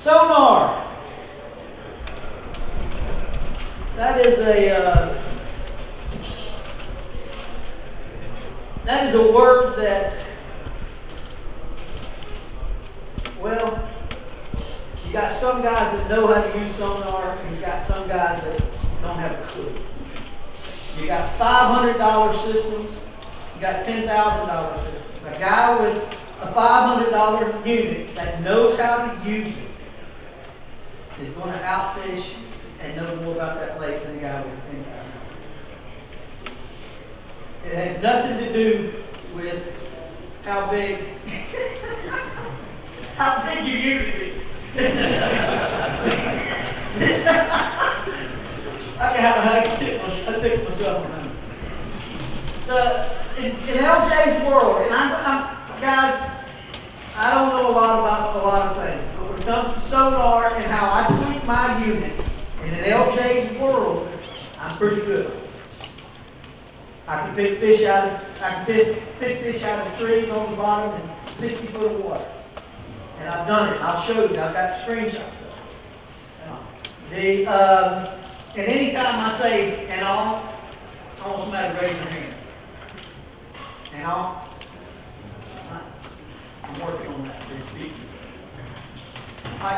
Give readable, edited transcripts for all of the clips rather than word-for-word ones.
Sonar. That is a word that, well, you got some guys that know how to use sonar, and you got some guys that don't have a clue. You got $500 systems, you got $10,000 systems. A guy with a $500 unit that knows how to use it is going to outfish and know more about that lake than the guy with $10,000. It has nothing to do with how big your unit is. I can have a hug. I tickle myself on that. In LJ's world, and I'm guys, I don't know a lot about a lot of things, but when it comes to sonar and how I tweak my unit, in an LJ's world, I'm pretty good. I can pick fish out of trees on the bottom in 60 foot of water. And I've done it. I'll show you. I've got screenshots of it. And anytime I say and all, I want somebody to raise their hand. And all. I'm working on that this week.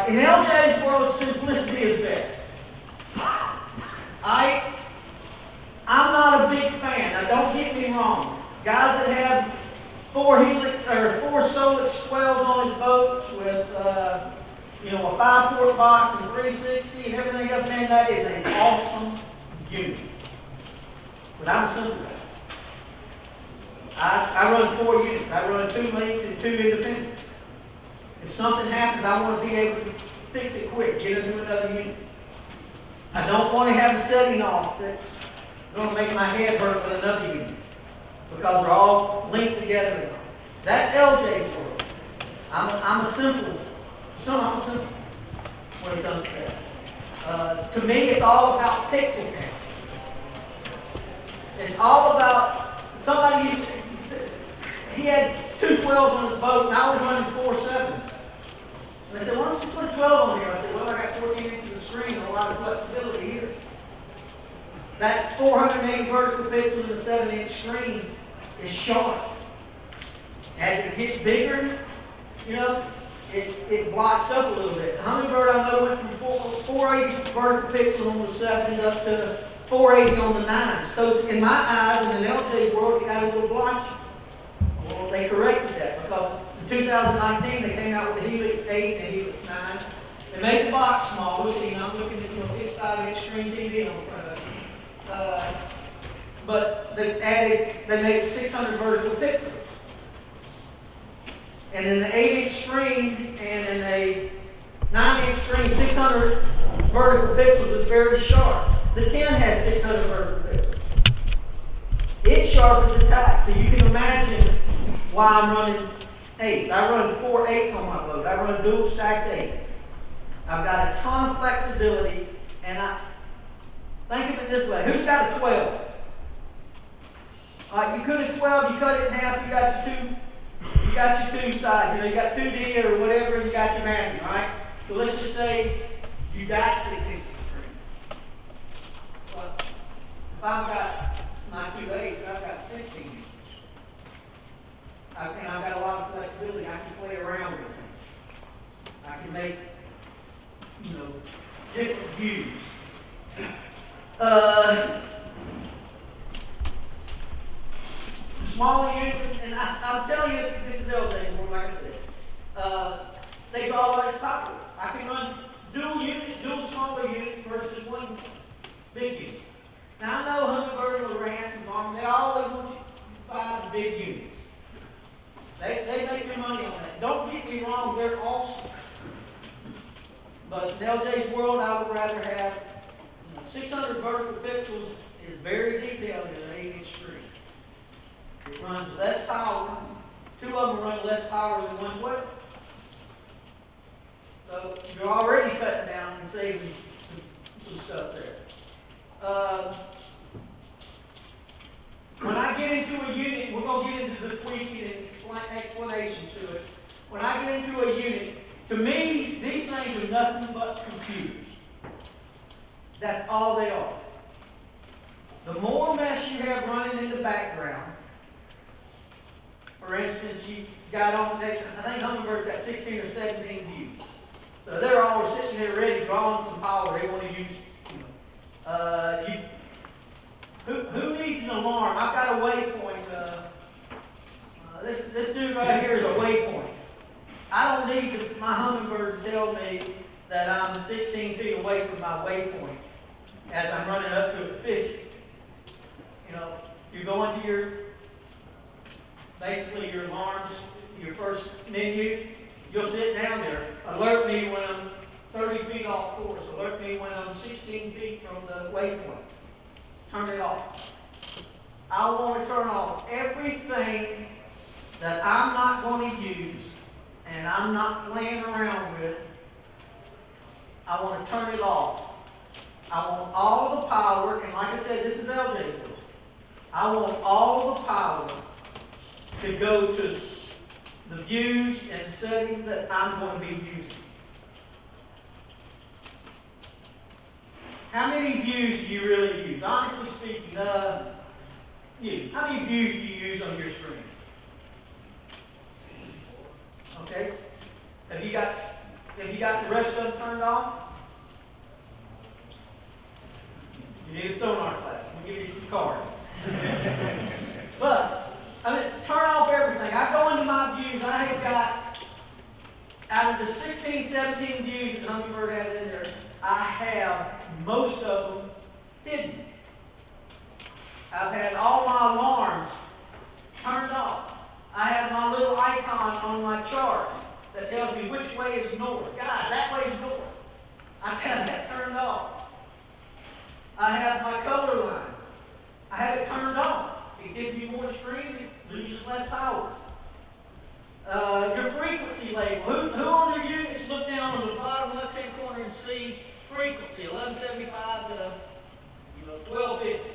In LJ's world, simplicity is best. I'm not a big fan. Now, don't get me wrong. Guys that have four Solix 12s on his boats with a 5-port box and 360 and everything up there, that is an awesome unit. But I'm a simple guy. I run 4 units. I run 2 linked and 2 independent. If something happens, I want to be able to fix it quick, get into another unit. I don't want to have a setting off that's going to make my head hurt with another unit because they're all linked together. That's LJ's world. I'm a simple when it comes to that. To me, it's all about pixel count. It's all about somebody he had 2 12s on his boat, and I was running 4 7s. And I said, why don't you put 12 on here? I said, well, I got 14 inches of screen and a lot of flexibility here. That 480 vertical pixel in the 7-inch screen is sharp. As it gets bigger, it blocks up a little bit. The HumminBird, I know, went from 480 vertical pixel on the 7s up to 480 on the 9s. So in my eyes, in an LJ world, it got a little blotchy. Well, they corrected that because in 2019 they came out with the Helix 8 and the Helix 9. They made the box smaller, so I'm looking at 55-inch screen TV on the front of it. But they made 600 vertical pixels. And in the 8-inch screen and in a 9-inch screen, 600 vertical pixels is very sharp. The 10 has 600 vertical pixels. It's sharp as a tack, so you can imagine why I'm running 8s. I run 4 8s on my boat. I run dual stacked 8s. I've got a ton of flexibility, and I think of it this way. Who's got a 12? You cut a 12, you cut it in half, you got your two sides. You got 2D or whatever, and you got your mapping, right? So let's just say you got 6 inches of screen. Well, if I've got my 2 8s, I've got 16 inches. And I've got a lot of flexibility. I can play around with things. I can make, different views. Smaller units, and I'm telling you, this is LJ, like I said. They draw less power. I can run dual smaller units versus one big unit. Now I know HumminBird and Lowrance and Martin, they always want you to buy the big units. They make their money on that. Don't get me wrong, they're awesome. But in LJ's world, I would rather have 600 vertical pixels is very detailed in an 8-inch screen. It runs less power. 2 of them run less power than 1 12. So you're already cutting down and saving some stuff there. When I get into a unit, we're going to get into the tweaking and explanation to it. When I get into a unit, To me, these things are nothing but computers. That's all they are. The more mess you have running in the background, for instance, you got on, I think HumminBird's got 16 or 17 views. So they're all sitting there ready, drawing some power. They want to use, who needs an alarm? I've got a waypoint. This dude right here is a waypoint. I don't need my HumminBird to tell me that I'm 16 feet away from my waypoint as I'm running up to it fishing. You go into basically your alarms, your first menu, you'll sit down there, alert me when I'm 30 feet off course, alert me when I'm 16 feet from the waypoint. Turn it off. I want to turn off everything that I'm not going to use and I'm not playing around with. I want to turn it off. I want all the power, and like I said, this is LJ. I want all the power to go to the views and settings that I'm going to be using. How many views do you really use? Honestly speaking, how many views do you use on your screen? Okay. Have you got the rest of them turned off? You need a sonar class. We'll give you a card. But turn off everything. I go into my views. I have got, out of the 16, 17 views that HumminBird has in there, I have most of them hidden. I've had all my alarms turned off. I have my little icon on my chart that tells me which way is north. Guys, that way is north. I've had that turned off. I have my color line. I have it turned on. It gives you more screen, it loses less power. Your frequency label. Who on their units look down on the bottom left-hand corner and see frequency, 1175 to 1250.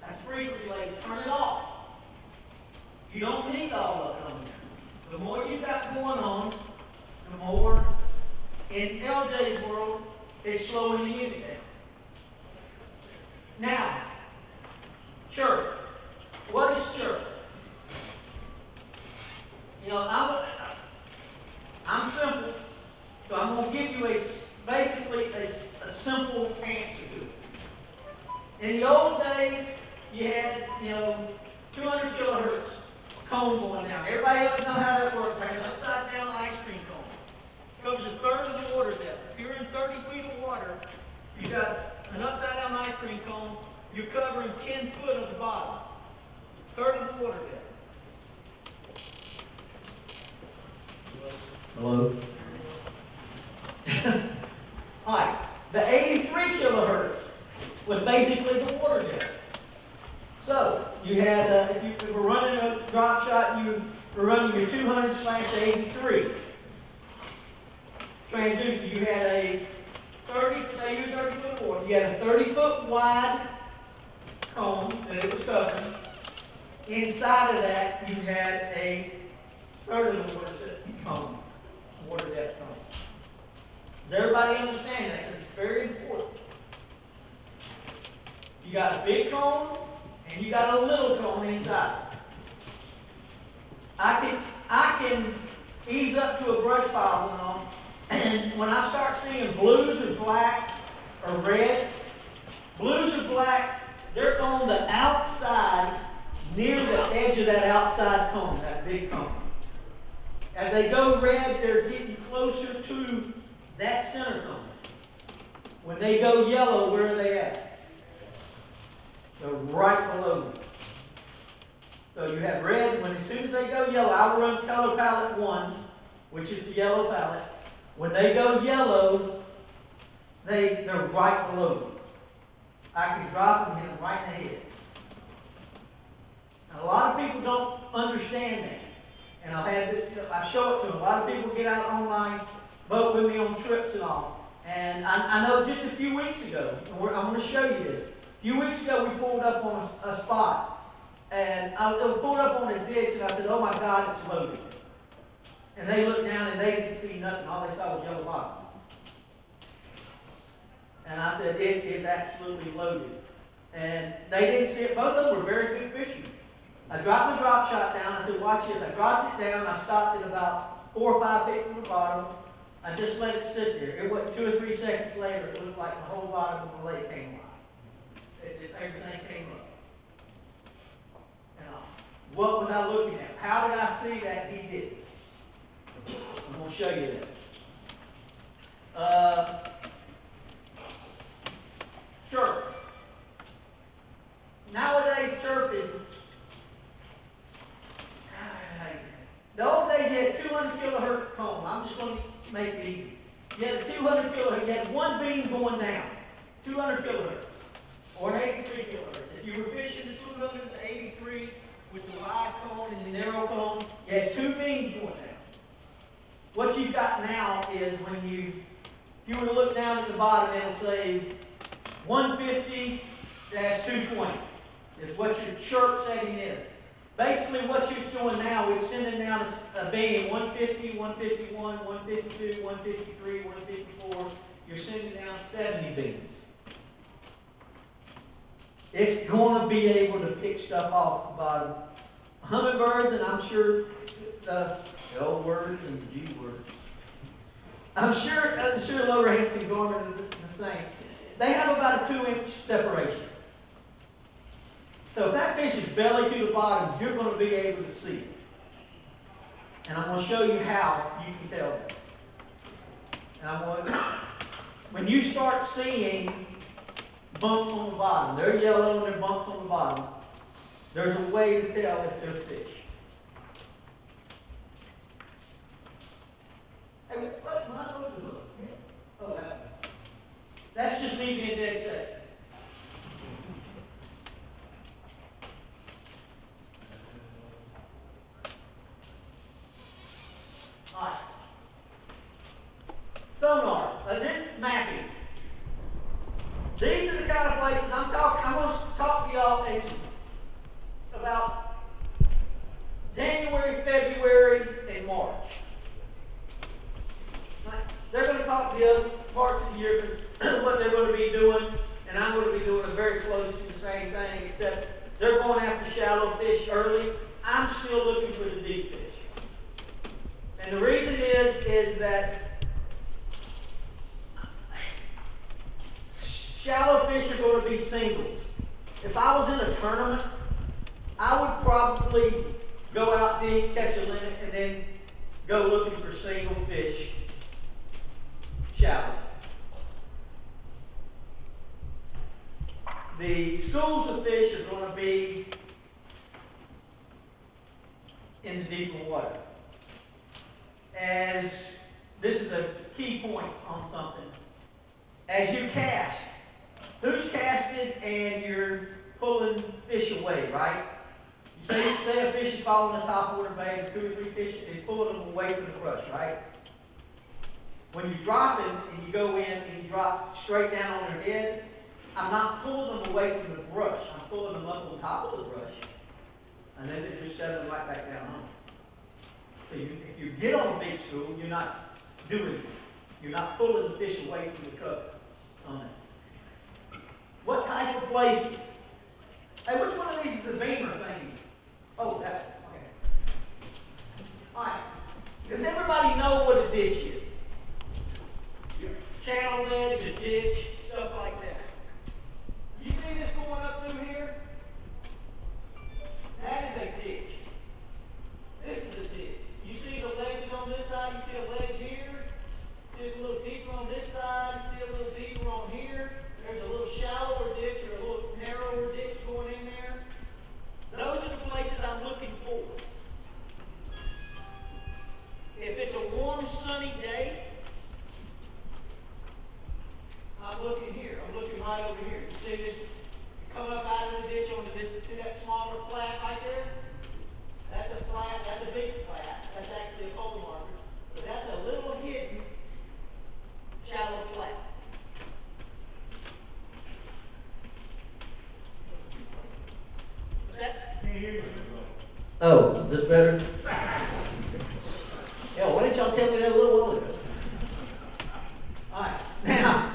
That's frequency label. Turn it off. You don't need all of it on there. The more you've got going on, the more, in LJ's world, it's slowing the unit down. Now, chirp. What is chirp? I'm simple, so I'm going to give you basically a simple answer to it. In the old days, you had 200 kilohertz cone going down. Everybody else know how that works. Like an upside down ice cream cone. Comes a third of the water depth. If you're in 30 feet of water, you got an upside down ice cream cone. You're covering 10 foot of the bottom. Third of the water depth. Hello? Alright, the 83 kilohertz was basically the water depth. So, you had, if you were running a drop shot, you were running your 200/83 transducer. You had a 30 foot of water. You had a 30-foot wide cone that it was covering. Inside of that, you had a third of the water cone, water depth cone. Does everybody understand that? Because it's very important. You got a big cone, and you got a little cone inside. I can ease up to a brush pile now, and when I start seeing blues or blacks or reds, blues or blacks, they're on the outside, near the edge of that outside cone, that big cone. As they go red, they're getting closer to that center cone. When they go yellow, where are they at? They're right below them. So you have red, when as soon as they go yellow, I will run color palette 1, which is the yellow palette. When they go yellow, they're right below them. I can drop them and hit them right in the head. Now, a lot of people don't understand that. And I show it to them. A lot of people get out on my boat with me on trips and all. And I know just a few weeks ago, and I'm going to show you this. A few weeks ago, we pulled up on a spot. And I pulled up on a ditch, and I said, oh my God, it's loaded. And they looked down and they didn't see nothing. All they saw was yellow bottom. And I said, it is absolutely loaded. And they didn't see it. Both of them were very good fishermen. I dropped the drop shot down. I said, watch this. I dropped it down. I stopped it about 4 or 5 feet from the bottom. I just let it sit there. It wasn't 2 or 3 seconds later. It looked like the whole bottom of the lake came up. Everything came up. Now, what was I looking at? How did I see that he did it? I'm going to show you that. Chirp. Nowadays, chirping. The old days you had 200 kilohertz comb. I'm just going to make it easy. You had a 200 kilohertz. You had one beam going down. 200 kilohertz. Or an 83 kilohertz. If you were fishing the 200 to 83 with the wide cone and the narrow cone, you had 2 beams going down. What you've got now is when if you were to look down at the bottom, it'll say 150-220 is what your chirp setting is. Basically what you're doing now, it's sending down a beam, 150, 151, 152, 153, 154. You're sending down 70 beams. It's going to be able to pick stuff off the bottom. HumminBirds, and I'm sure the L words and the G words. I'm sure Lower Hanson and Gorman are the same. They have about a 2-inch separation. So if that fish is belly to the bottom, you're going to be able to see it. And I'm going to show you how you can tell that. And when you start seeing bumps on the bottom, they're yellow and they're bumps on the bottom, there's a way to tell if they're fish. Hey, what? Am I supposed to look? Oh, that's just me being dead set. Alright. Sonar. This mapping. These are the kind of places I'm going to talk to y'all about January, February, and March. They're going to talk to the other parts of the year for what they're going to be doing, and I'm going to be doing very close to the same thing, except they're going after shallow fish early. I'm still looking for the deep fish. And the reason is that shallow fish are going to be singles. If I was in a tournament, I would probably go out deep, catch a limit, and then go looking for single fish shallow. The schools of fish are going to be in the deeper water. As this is a key point on something. As you cast, who's casted and you're pulling fish away, right? You say a fish is following the top water bay with 2 or 3 fish and you're pulling them away from the brush, right? When you drop it and you go in and you drop straight down on their head, I'm not pulling them away from the brush. I'm pulling them up on top of the brush. And then they're just settling right back down on it. So if you get on a big school, you're not doing it. You're not pulling the fish away from the cover on it. What type of places? Hey, which one of these is the beamer thing? Oh, that. Okay. All right. Does everybody know what a ditch is? Channel ledge, a ditch, stuff like that. You see this going up through here? That is a ditch. This is a ditch. You see the ledges on this side, you see a ledge here. See it's a little deeper on this side, you see a little deeper on here. There's a little shallower ditch or a little narrower ditch going in there. Those are the places I'm looking for. If it's a warm, sunny day, I'm looking here. I'm looking right over here. You see this? Come up out of the ditch onto this. See that smaller flat right there? That's a flat. That's a big flat. That's actually a pole marker. But that's a little hidden shallow flat. What's that? Oh, this better? Yeah, y'all tell me that a little while ago. All right, now,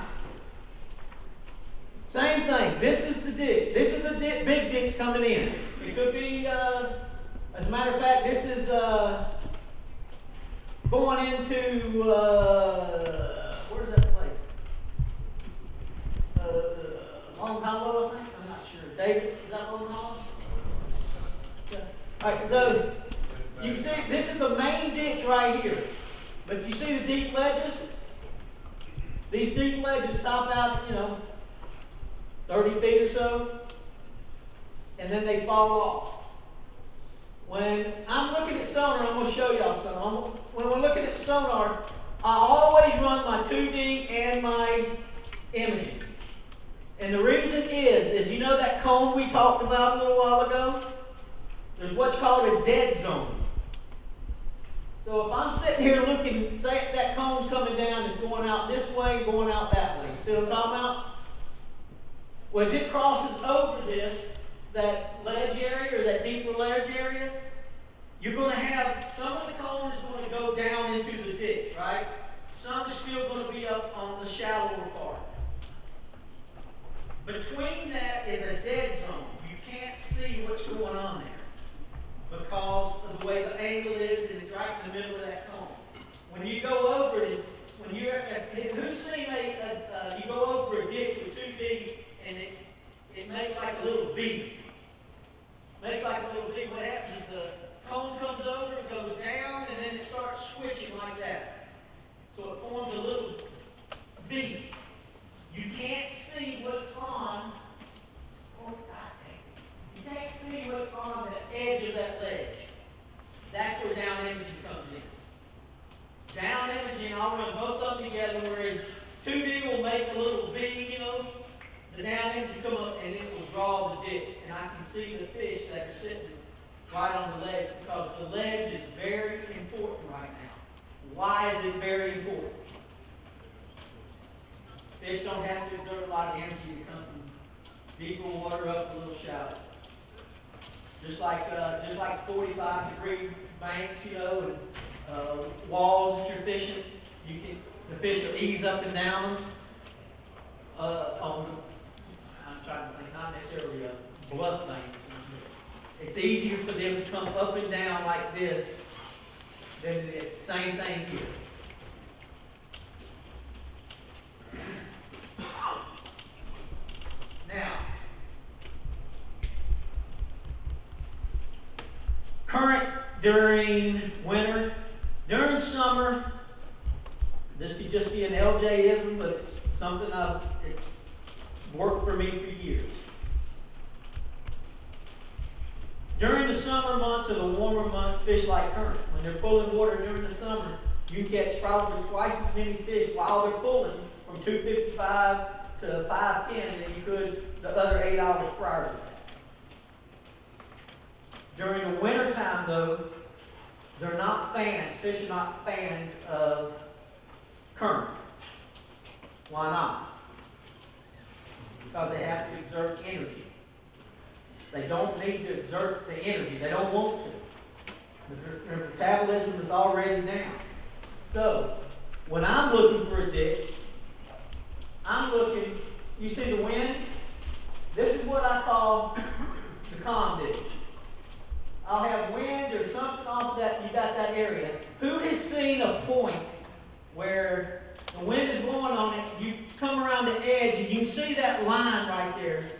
same thing. This is the ditch. This is the big ditch coming in. It could be, as a matter of fact, this is going into, where's that place? Long Hollow, I think? I'm not sure. David, is that Long Hollow? Yeah. All right, so you can see this is the main ditch right here. But you see the deep ledges? These deep ledges top out, 30 feet or so, and then they fall off. When I'm looking at sonar, I'm going to show y'all something. When we're looking at sonar, I always run my 2D and my imaging. And the reason is you know that cone we talked about a little while ago? There's what's called a dead zone. So if I'm sitting here looking, say that cone's coming down, it's going out this way, going out that way. See what I'm talking about? Well, as it crosses over this, that ledge area or that deeper ledge area, you're going to have, some of the cone is going to go down into the ditch, right? Some is still going to be up on the shallower part. Between that is a dead zone. You can't see what's going on there because of the way the angle is, and it's right in the middle of that cone. When you go over it, who's seen you go over a ditch with 2D and it makes like a little V. Makes like a little V. What happens is the cone comes over, it goes down, and then it starts switching like that. So it forms a little V. You can't see what's on. You can't see what's on the edge of that ledge. That's where down imaging comes in. Down imaging, I'll run both of them together, whereas 2D will make a little V, the down imaging come up and it will draw the ditch. And I can see the fish that are sitting right on the ledge because the ledge is very important right now. Why is it very important? Fish don't have to exert a lot of energy to come from deeper water up a little shallow. Just like 45-degree banks, and walls that you're fishing, the fish will ease up and down them. I'm trying to think, not necessarily a bluff thing. It's easier for them to come up and down like this than it is. Same thing here. Now, current during winter, during summer, this could just be an LJ-ism, but it's something it's worked for me for years. During the summer months or the warmer months, fish like current. When they're pulling water during the summer, you catch probably twice as many fish while they're pulling from 255 to 510 than you could the other 8 hours prior to that. During the winter time, though, they're not fans. Fish are not fans of current. Why not? Because they have to exert energy. They don't need to exert the energy. They don't want to. Their metabolism is already down. So, when I'm looking for a ditch, I'm looking, you see the wind? This is what I call the calm ditch. I'll have wind or something off that, you got that area. Who has seen a point where the wind is blowing on it, you come around the edge and you can see that line right there.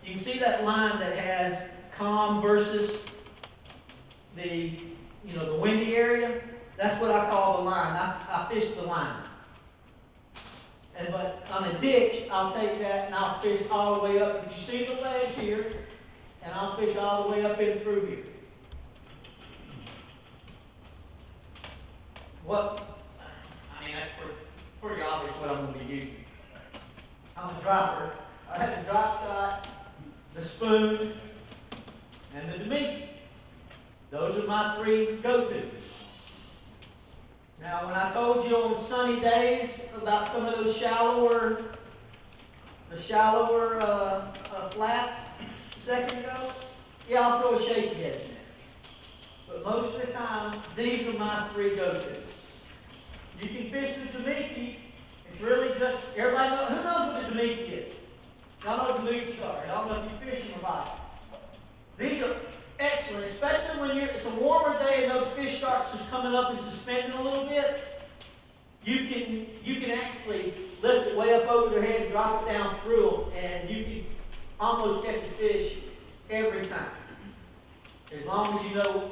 You can see that line that has calm versus the windy area. That's what I call the line. I fish the line. But on a ditch, I'll take that and I'll fish all the way up. But you see the ledge here, and I'll fish all the way up in through here. That's pretty obvious what I'm going to be using. I'm a dropper. I have the drop shot, the spoon, and the Demiki. Those are my three go-tos. Now, when I told you on sunny days about some of those shallower flats a second ago, yeah, I'll throw a shaky head in there. But most of the time, these are my three go-tos. You can fish the Damiki. It's really just, everybody knows, who knows what a Damiki is? Y'all know what Damiki's are. Y'all know if you fish them or not. These are excellent, especially when it's a warmer day and those fish starts just coming up and suspending a little bit. You can actually lift it way up over their head and drop it down through them, and you can almost catch a fish every time. As long as you know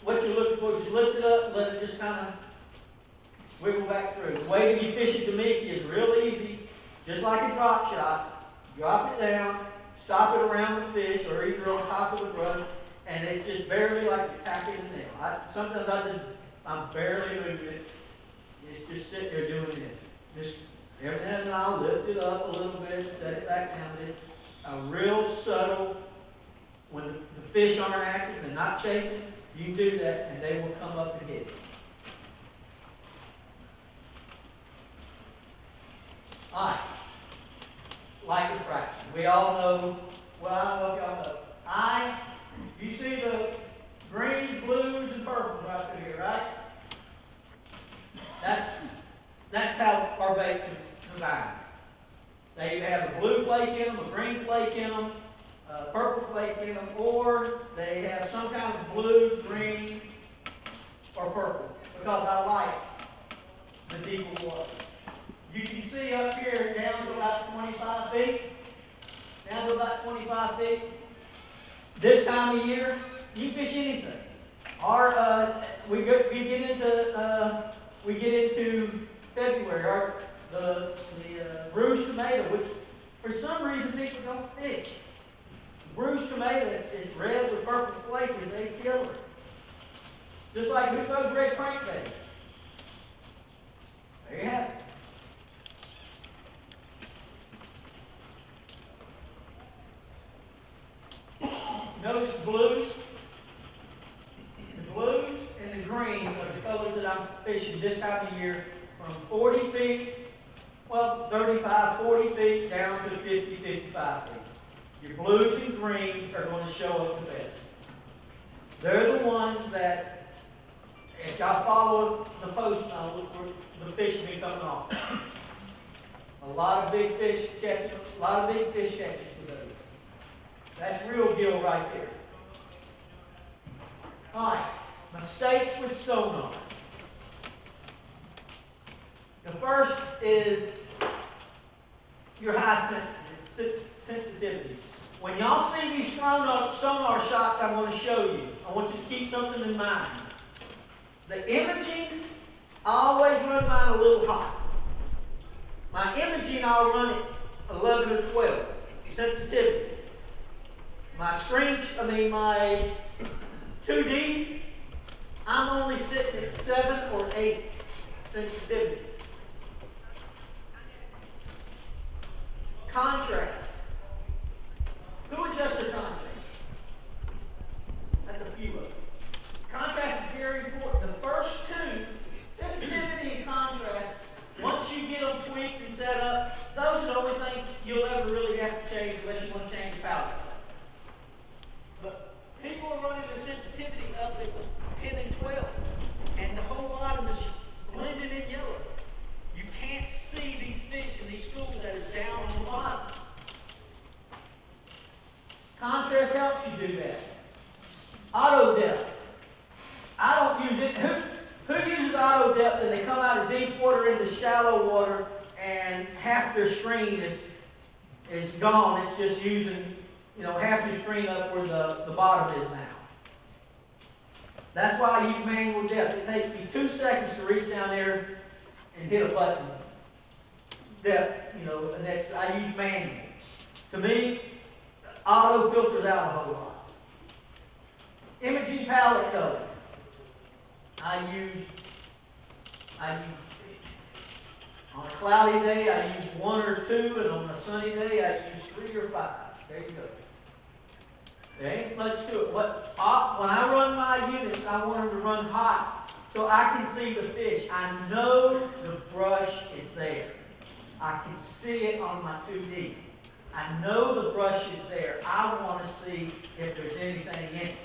what you're looking for, just lift it up and let it just kind of wiggle back through. The way that you fish a Damiki is real easy, just like a drop shot. Drop it down, stop it around the fish, or either on top of the brush, and it's just barely like attacking a nail. Sometimes I'm barely moving it. It's just sitting there doing this. Just every now and then I'll lift it up a little bit and set it back down. It's a real subtle, when the fish aren't active, they're not chasing, you can do that and they will come up and hit it. Alright. Like refraction. We all know, well, I don't know if y'all know. You see the greens, blues, and purples right through here, right? That's how our baits are designed. They either have a blue flake in them, a green flake in them, a purple flake in them, or they have some kind of blue, green, or purple, because I like the deeper water. You can see up here down to about 25 feet. Down to about 25 feet. This time of year, you fish anything. We get into February. The bruised tomato, which for some reason people don't fish. Bruised tomato is red with purple flakes. They kill her. Just like who throws red crankbaits? There you have it. Notice the blues. The blues and the green are the colors that I'm fishing this time of year from 40 feet, well, 35, 40 feet down to 50, 55 feet. Your blues and greens are going to show up the best. They're the ones that, if y'all follow the post now, the fish will be coming off. A lot of big fish catches for those. That's real gill right there. Alright, mistakes with sonar. The first is your high sensitivity. When y'all see these sonar shots I'm going to show you, I want you to keep something in mind. The imaging, I always run mine a little hot. My imaging, I'll run it 11 or 12. Sensitivity. My 2Ds, I'm only sitting at 7 or 8 sensitivity. Contrast. Who adjusts their contrast? That's a few of them. Contrast is very important. The first two, sensitivity and contrast, once you get them tweaked and set up, those are the only things you'll ever really have to change unless you want to change the palette. But people are running their sensitivity up at 10 and 12, and the whole bottom is blended in yellow. You can't see these fish in these schools that is down on the bottom. Contrast helps you do that. Auto depth. I don't use it. Who uses auto depth and they come out of deep water into shallow water and half their screen is gone? It's just using, half your screen up where the bottom is now. That's why I use manual depth. It takes me 2 seconds to reach down there and hit a button. Depth, and I use manual. To me, auto filters out a whole lot. Imaging palette color. I use on a cloudy day I use 1 or 2, and on a sunny day I use 3 or 5. There you go. There ain't much to it. When I run my units, I want them to run hot so I can see the fish. I know the brush is there. I can see it on my 2D. I know the brush is there. I want to see if there's anything in it.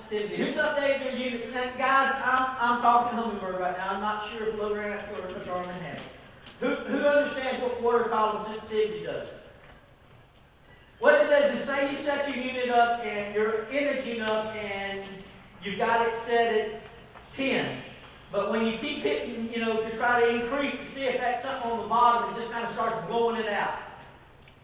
sensitivity. Who's updated their unit? Now, guys, I'm talking HumminBird right now. I'm not sure if low ramps or Garmin has it. Who understands what water column sensitivity does? What it does is say you set your unit up and your imaging up and you've got it set at 10. But when you keep hitting, to try to increase to see if that's something on the bottom, it just kind of starts blowing it out.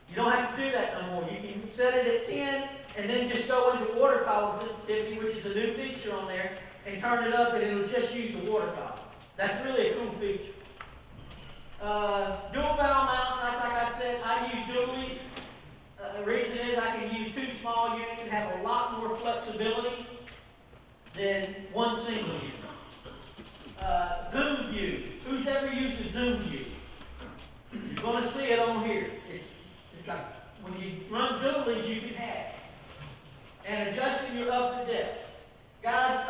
You don't have to do that no more. You can set it at 10 and then just go into water column sensitivity, which is a new feature on there, and turn it up and it'll just use the water column. That's really a cool feature. Dual valve mount, like I said, I use dualies. The reason is I can use two small units and have a lot more flexibility than one single unit. Zoom view. Who's ever used a zoom view? You're going to see it on here. It's like when you run dualies, you can have it. And adjusting your up to depth. Guys,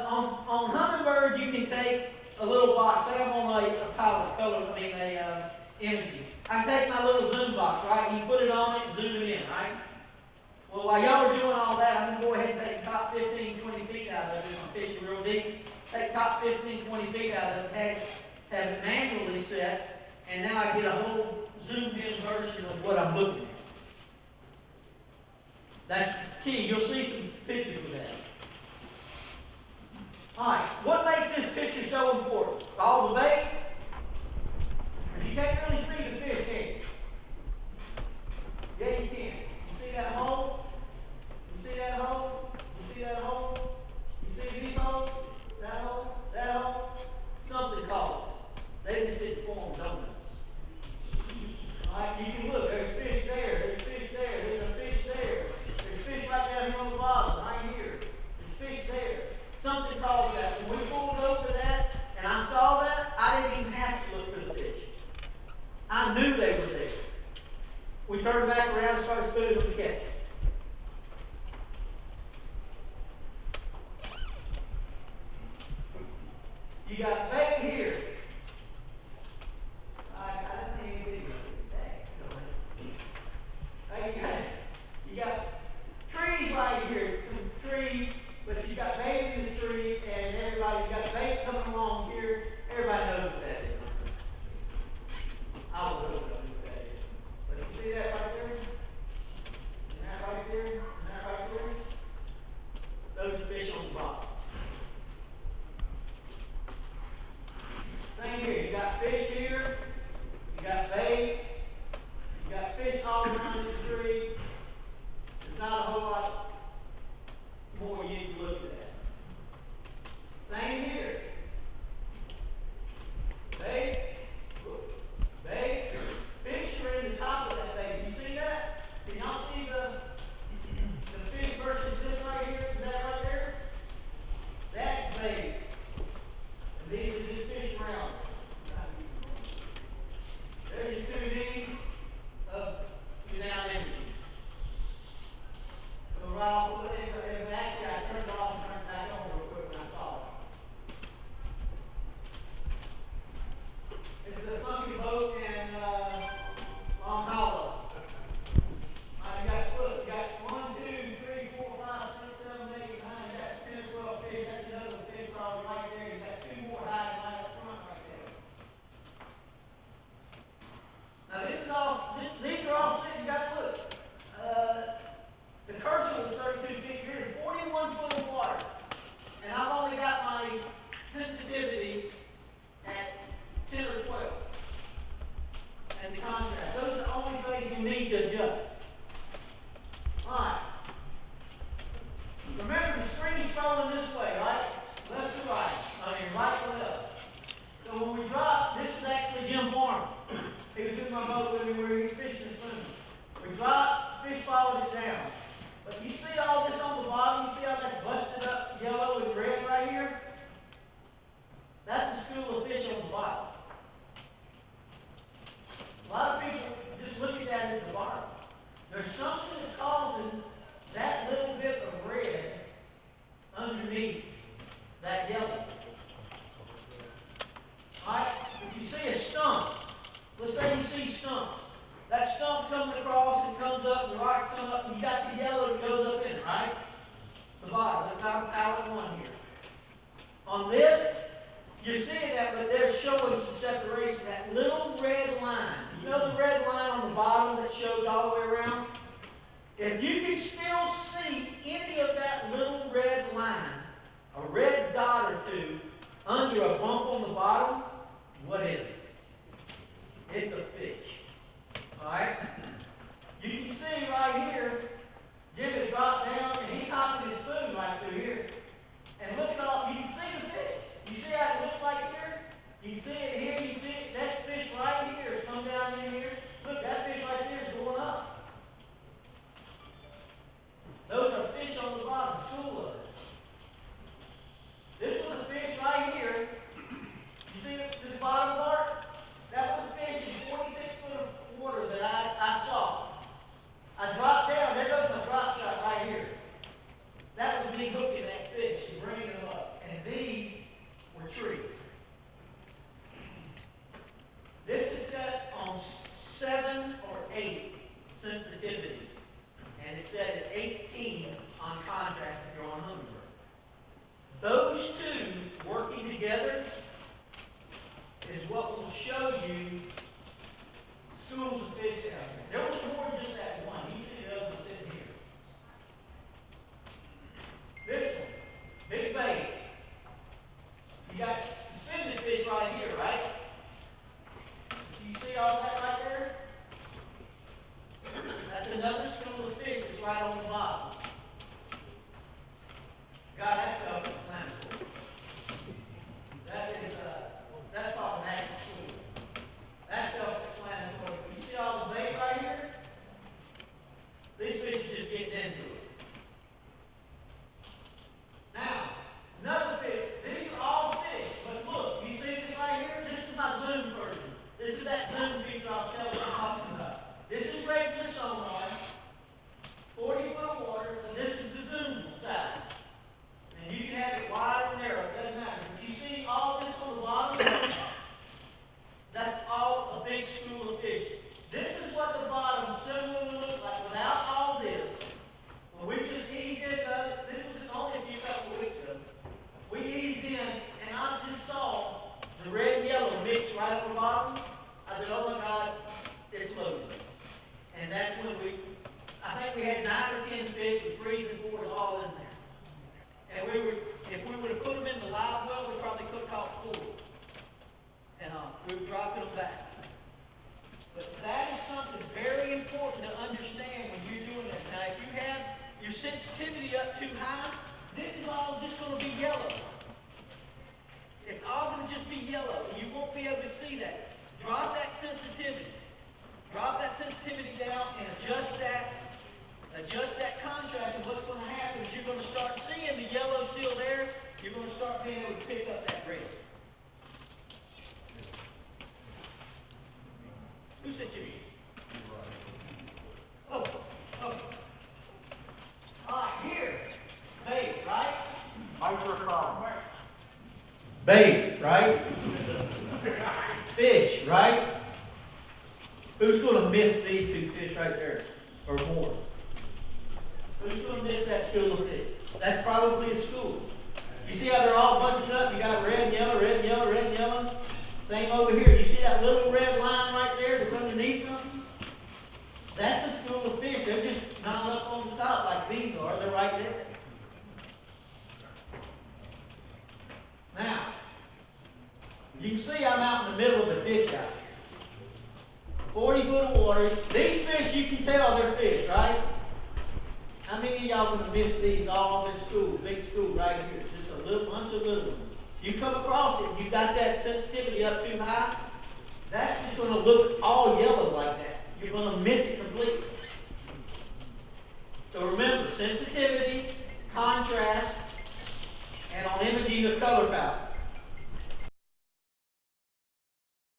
on HumminBird, you can take a little box. Say I'm on a palette color, imaging. I can take my little zoom box, right? You put it on it and zoom it in, right? Well, while y'all are doing all that, I'm going to go ahead and take the top 15, 20 feet out of it. I'm fishing real deep. Take top 15, 20 feet out of it, have it manually set, and now I get a whole zoomed in version of what I'm looking at. That's key. You'll see some pictures of that. Alright, what makes this picture so important? All the bait? You can't really see the fish, can you? Yeah, you can. You see that hole? You see that hole? You see that hole? You see these holes? That hole? That hole? Something called it. They just didn't form donuts. Alright, you can look. There's fish there. There's fish there. There's a fish there. There's fish right down here on the bottom, right here. There's fish there. Something called that. When we pulled over that and I saw that, I didn't even have to look for the fish. I knew they were there. We turned back around and started spooning them to catch. You got bait here. I didn't even get it. You got trees right here. Some trees, but you got bait in the trees, and everybody, you got bait coming along here. Everybody knows what that is. I don't know what that is. But you see that right there? And that right there? And that right there? Those are fish on the bottom. Same here. You got fish here. You got bait. You got fish all around this tree. There's not a whole lot more you can look at. Same here. Bait. Bait. Fish are in the top of that bait. You see that? Can y'all see the fish versus this right here? Is that right there? That's bait. And these are just fish around. There's your 2D of your now imaging. So Rob, if actually I turned it off and turned it back on real quick when I saw it. It's a sunken boat in Long Hollow. You got 1, 2, 3, 4, 5, 6, 7, 8, 9, you got 10 or 12 fish. That's another fish probably right there. You got 2 more hides right up front right there. Now these are all sitting, you got to look. The cursor was 32 feet. You're in 41 foot of water. And I've only got my sensitivity at 10 or 12. And the contrast. Those are the only things you need to adjust. Alright. Remember the screen's scrolling this way, right? Left to right. Right to left. So when we drop, this is actually Jim Farmer. He was in my boat with me where he was fishing and swimming. We dropped, fish followed it down. But you see all this on the bottom? You see how that's busted up yellow and red right here? That's a school of fish on the bottom. A lot of people just look at that as the bottom. There's something that's causing that little bit of red underneath that yellow. Alright? If you see a stump, let's say you see stump. That stump coming across and comes up, the rocks come up, and you got the yellow that goes up in it, right? The bottom. That's our palette 1 here. On this, you see that, but they're showing some separation. That little red line. You know the red line on the bottom that shows all the way around? If you can still see any of that little red line, a red dot or two, under a bump on the bottom, what is it? It's a fish. Alright? You can see right here, Jimmy dropped down and he's hopping his spoon right through here. And look at all, you can see the fish. You see how it looks like here? You can see it here, you can see it, that fish right here has come down in here. Look, that fish right there is going up. Those are fish on the bottom, school of it. This was a fish right here. You see the bottom part? That was a fish in 46 foot of water that I saw. I dropped down, there goes my drop shot right here. That was me hooking that fish and bringing them up. And these were trees. This is set on 7 or 8 sensitivity. And it's set at 18 on contrast if you're on HumminBird. Those two working together is what will show you schools of fish out there. There was more than just that one. You see the other one sitting here. This one, big bait. You got suspended fish right here, right? You see all that right there? That's another school of fish that's right on the bottom. God, that's self-explanatory. That's called an active school. That's self-explanatory. You see all the bait right here? These fish are just getting into it. Now, another fish. These are all fish. But look, you see this right here? This is my zoom version. This is that zoom feature I'll tell you I'm talking about. This is regular sonar, 40 foot of water, and this is the zoom side. And you can have it wide or narrow, it doesn't matter. But you see all this on the bottom? That's all a big school of fish. This is what the bottom similarly looks like without all this. When we just eased in, this was only a few couple of weeks ago. We eased in, and I just saw the red and yellow mixed right on the bottom. I said, oh my God, it's loaded. And that's when I think we had 9 or 10 fish with freezing boards all in there. And if we would have put them in the live well, we probably could have caught 4. And we were dropping them back. But that is something very important to understand when you're doing that. Now, if you have your sensitivity up too high, this is all just going to be yellow. It's all going to just be yellow, and you won't be able to see that. Drop that sensitivity. Drop that sensitivity down and adjust that contrast, and what's going to happen is you're going to start seeing the yellow still there. You're going to start being able to pick up that red. Who said you? Oh. All right, here. Bait, right? Bait, right? Fish, right? Who's going to miss these 2 fish right there? Or more? Who's going to miss that school of fish? That's probably a school. You see how they're all busted up? You got red and yellow, red and yellow, red and yellow. Same over here. You see that little red line right there that's underneath something? That's a school of fish. They're just not up on the top like these are. They're right there. Now, you can see I'm out in the middle of a ditch out here. 40 foot of water. These fish, you can tell they're fish, right? How many of y'all going to miss these all in this school, big school right here? Just a little bunch of little ones. You come across it and you got that sensitivity up too high, that's just going to look all yellow like that. You're going to miss it completely. So remember, sensitivity, contrast, and on imaging the color palette.